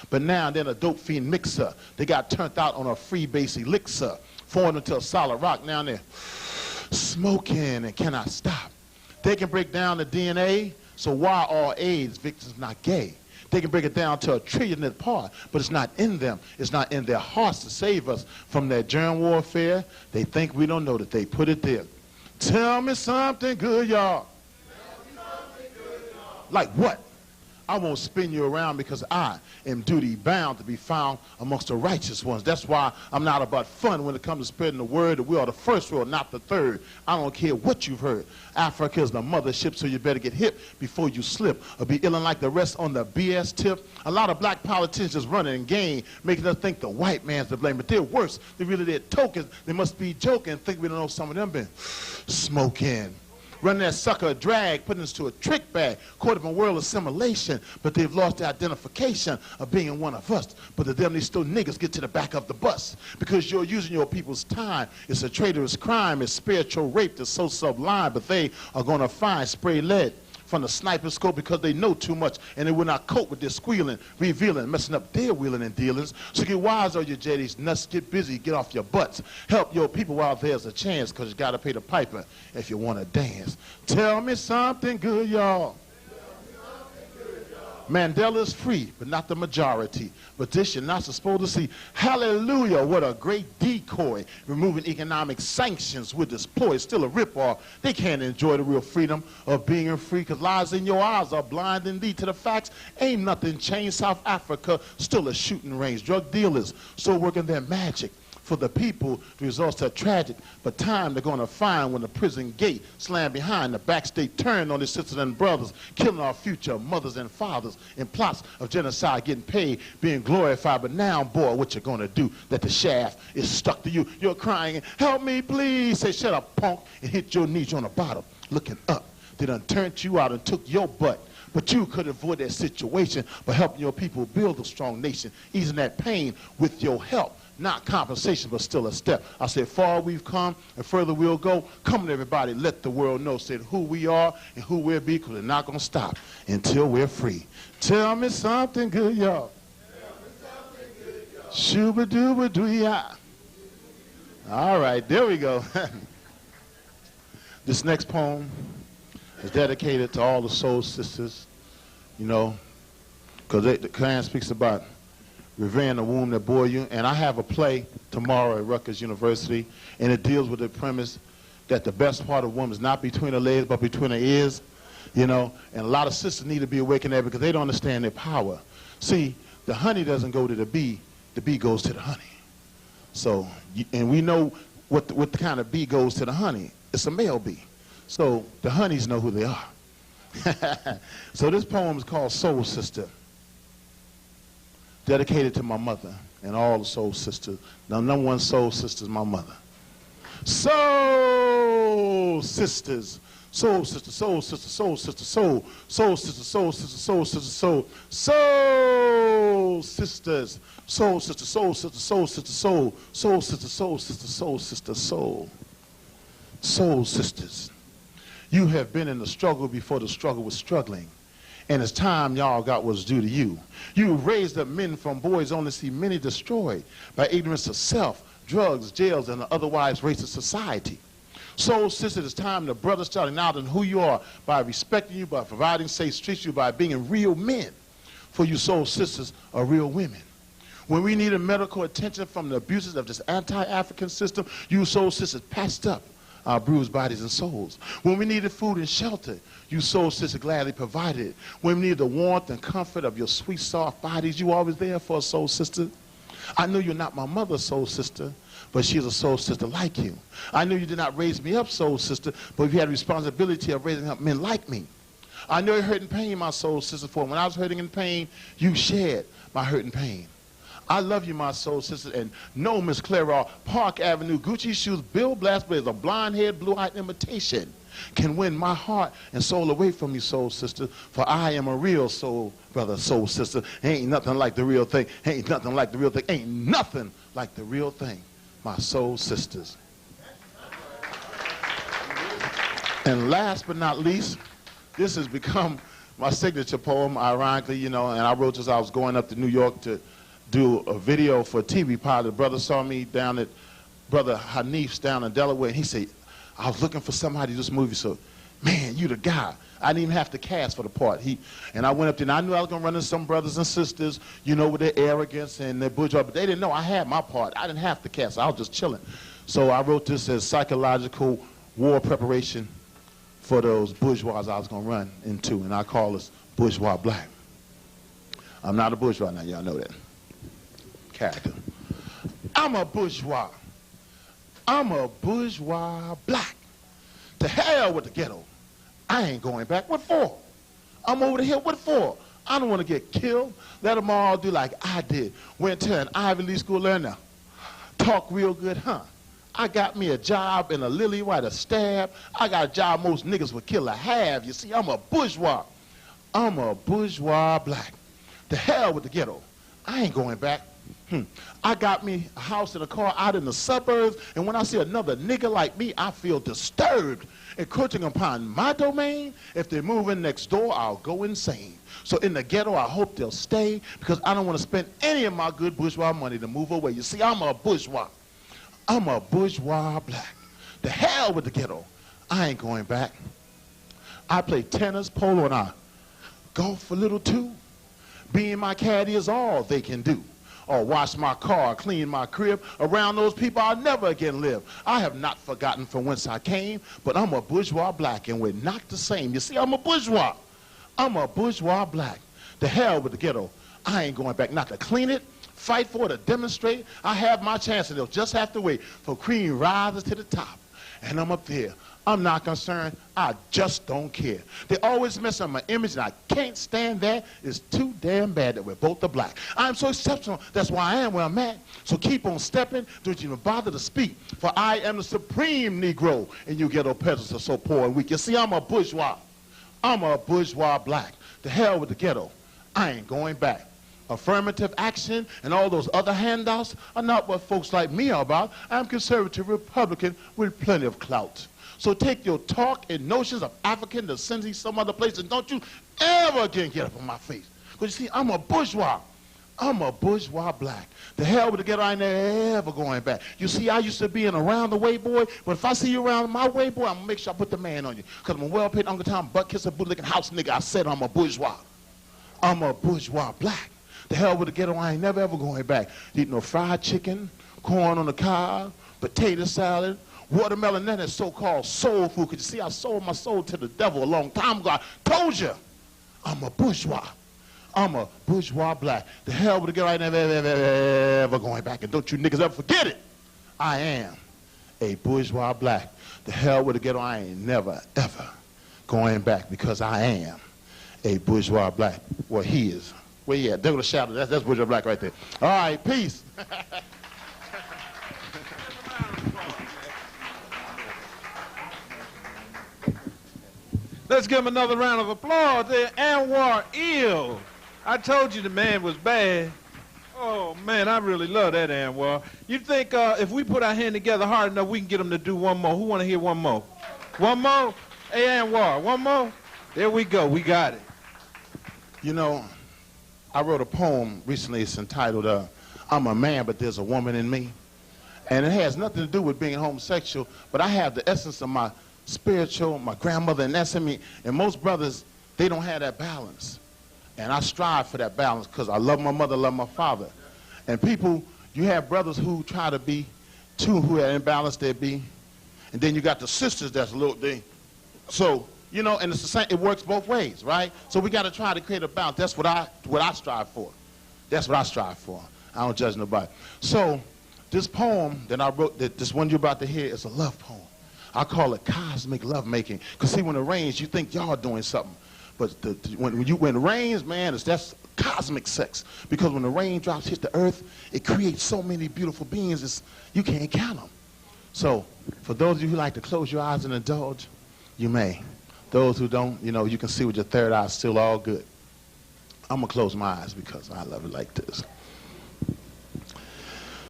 but now they're a dope fiend mixer. They got turned out on a free base elixir, formed into a solid rock. Now they're smoking and cannot stop. They can break down the DNA, so why are AIDS victims not gay? They can break it down to a trillionth part, but it's not in them. It's not in their hearts to save us from that germ warfare. They think we don't know that they put it there. Tell me something good, y'all. Like what? I won't spin you around because I am duty bound to be found amongst the righteous ones. That's why I'm not about fun when it comes to spreading the word. We are the first world, not the third. I don't care what you've heard. Africa is the mothership, so you better get hip before you slip or be illin' like the rest on the BS tip. A lot of black politicians running in game, making us think the white man's to blame, but they're worse. They're really their tokens. They must be joking, think we don't know some of them been smoking. Running that sucker a drag, putting us to a trick bag, caught up in world assimilation, but they've lost the identification of being one of us. But the damn these still niggas get to the back of the bus because you're using your people's time. It's a traitorous crime. It's spiritual rape that's so sublime, but they are going to find spray lead from the sniper scope because they know too much and they will not cope with their squealing, revealing, messing up their wheeling and dealings. So get wise on your jetties, nuts, get busy, get off your butts. Help your people while there's a chance because you got to pay the piper if you want to dance. Tell me something good, y'all. Mandela's free, but not the majority. But this you're not supposed to see. Hallelujah, what a great decoy. Removing economic sanctions with this ploy. It's still a ripoff. They can't enjoy the real freedom of being free because lies in your eyes are blinding thee to the facts. Ain't nothing changed. South Africa, still a shooting range. Drug dealers still working their magic. For the people, the results are tragic, but time they're going to find when the prison gate slammed behind, the backstage turned on their sisters and brothers, killing our future mothers and fathers in plots of genocide, getting paid, being glorified. But now, boy, what you going to do that the shaft is stuck to you? You're crying, help me, please. Say, shut up, punk, and hit your knees on the bottom, looking up. They done turned you out and took your butt. But you could avoid that situation by helping your people build a strong nation, easing that pain with your help. Not compensation, but still a step. I said, far we've come and further we'll go. Come on, everybody, let the world know, said who we are and who we'll be, because we're not going to stop until we're free. Tell me something good, y'all. Shooba-dooba-doo-ya. All right, there we go. This next poem is dedicated to all the soul sisters, you know, because the Quran speaks about revering the womb that bore you. And I have a play tomorrow at Rutgers University, and it deals with the premise that the best part of a woman is not between her legs, but between her ears, you know. And a lot of sisters need to be awakened there because they don't understand their power. See, the honey doesn't go to the bee goes to the honey. So, and we know what the kind of bee goes to the honey. It's a male bee. So the honeys know who they are. So this poem is called Soul Sister. Dedicated to my mother and all the soul sisters. The number one soul sister is my mother. Soul sisters, soul sister, soul sister, soul sister, soul, soul sister, soul sister, soul sister, soul, soul sisters, soul sister, soul sister, soul sister, soul, soul sister, soul sister, soul sister, soul, soul sisters. You have been in the struggle before the struggle was struggling. And it's time y'all got what's due to you. You raised up men from boys only see many destroyed by ignorance of self, drugs, jails, and the otherwise racist society. Soul sisters, it's time the brothers starting out on who you are by respecting you, by providing safe streets to you, by being real men. For you soul sisters are real women. When we needed medical attention from the abuses of this anti-African system, you soul sisters patched up our bruised bodies and souls. When we needed food and shelter, you soul sisters gladly provided it. When we needed the warmth and comfort of your sweet, soft bodies, you always there for us, soul sister. I know you're not my mother's soul sister, but she's a soul sister like you. I know you did not raise me up, soul sister, but you had a responsibility of raising up men like me. I know you're hurting pain, my soul sister, for when I was hurting in pain, you shared my hurt and pain. I love you, my soul sister, and no, Miss Clara, Park Avenue, Gucci shoes, Bill Blaspers, a blonde-haired, blue-eyed imitation can win my heart and soul away from you, soul sister, for I am a real soul brother, soul sister. Ain't nothing like the real thing. Ain't nothing like the real thing. Ain't nothing like the real thing, my soul sisters. And last but not least, this has become my signature poem, ironically, you know, and I wrote this. I was going up to New York to do a video for a TV pilot. The brother saw me down at Brother Hanif's down in Delaware, and he said, I was looking for somebody to do this movie, so, man, you the guy. I didn't even have to cast for the part. And I went up there, and I knew I was going to run into some brothers and sisters, you know, with their arrogance and their bourgeois, but they didn't know I had my part. I didn't have to cast. I was just chilling. So I wrote this as psychological war preparation for those bourgeois I was going to run into, and I call this Bourgeois Black. I'm not a bourgeois now, y'all know that. Character. I'm a bourgeois. I'm a bourgeois black. To hell with the ghetto. I ain't going back. What for? I'm over the hill. What for? I don't want to get killed. Let them all do like I did. Went to an Ivy League school learner. Talk real good, huh? I got me a job in a lily white, a stab. I got a job most niggas would kill a half. You see, I'm a bourgeois. I'm a bourgeois black. To hell with the ghetto. I ain't going back. I got me a house and a car out in the suburbs, and when I see another nigga like me, I feel disturbed. Encroaching upon my domain, if they move in next door, I'll go insane. So in the ghetto, I hope they'll stay, because I don't want to spend any of my good bourgeois money to move away. You see, I'm a bourgeois. I'm a bourgeois black. The hell with the ghetto. I ain't going back. I play tennis, polo, and I golf a little too. Being my caddy is all they can do. Or wash my car, clean my crib. Around those people I'll never again live. I have not forgotten from whence I came, but I'm a bourgeois black, and we're not the same. You see, I'm a bourgeois. I'm a bourgeois black. The hell with the ghetto. I ain't going back, not to clean it, fight for it, to demonstrate. I have my chance, and they'll just have to wait for cream rises to the top. And I'm up there. I'm not concerned. I just don't care. They always mess up my image, and I can't stand that. It's too damn bad that we're both the black. I'm so exceptional. That's why I am where I'm at. So keep on stepping. Don't even bother to speak. For I am the supreme Negro, and you ghetto peasants are so poor and weak. You see, I'm a bourgeois. I'm a bourgeois black. The hell with the ghetto. I ain't going back. Affirmative action and all those other handouts are not what folks like me are about. I'm conservative Republican with plenty of clout. So take your talk and notions of African descent some other place, and don't you ever again get up on my face. Because you see, I'm a bourgeois. I'm a bourgeois black. The hell with the ghetto, I ain't never going back. You see, I used to be an around the way boy, but if I see you around my way boy, I'm going to make sure I put the man on you. Because I'm a well-paid Uncle Tom, butt-kisser, bootlicking house nigga. I said I'm a bourgeois. I'm a bourgeois black. The hell with the ghetto, I ain't never ever going back. Eat no fried chicken, corn on the cob, potato salad, watermelon, and that so-called soul food. Because you see, I sold my soul to the devil a long time ago. I told you, I'm a bourgeois. I'm a bourgeois black. The hell with the ghetto, I ain't never ever going back. And don't you niggas ever forget it. I am a bourgeois black. The hell with the ghetto, I ain't never ever going back, because I am a bourgeois black. Well, he is. Well, yeah, there was a shadow. That's bourgeois black right there. All right, peace. Let's give him another round of applause there. Anwar Eel. I told you the man was bad. Oh, man, I really love that Anwar. You think if we put our hand together hard enough, we can get him to do one more? Who want to hear one more? One more? Hey, Anwar, one more? There we go. We got it. You know, I wrote a poem recently. It's entitled, I'm a Man, but There's a Woman in Me. And it has nothing to do with being homosexual, but I have the essence of my spiritual, my grandmother, and that's in me. And most brothers, they don't have that balance. And I strive for that balance because I love my mother, love my father. And people, you have brothers who try to be two who are imbalanced, they be. And then you got the sisters that's a little thing. So, you know, and it's the same, it works both ways, right? So we got to try to create a balance. That's what I strive for. That's what I strive for. I don't judge nobody. So this poem that I wrote, this one you're about to hear, is a love poem. I call it cosmic lovemaking. Because see, when it rains, you think y'all doing something. But when it rains, man, that's cosmic sex. Because when the raindrops hit the earth, it creates so many beautiful beings, you can't count them. So for those of you who like to close your eyes and indulge, you may. Those who don't, you know, you can see with your third eye, still all good. I'm going to close my eyes because I love it like this.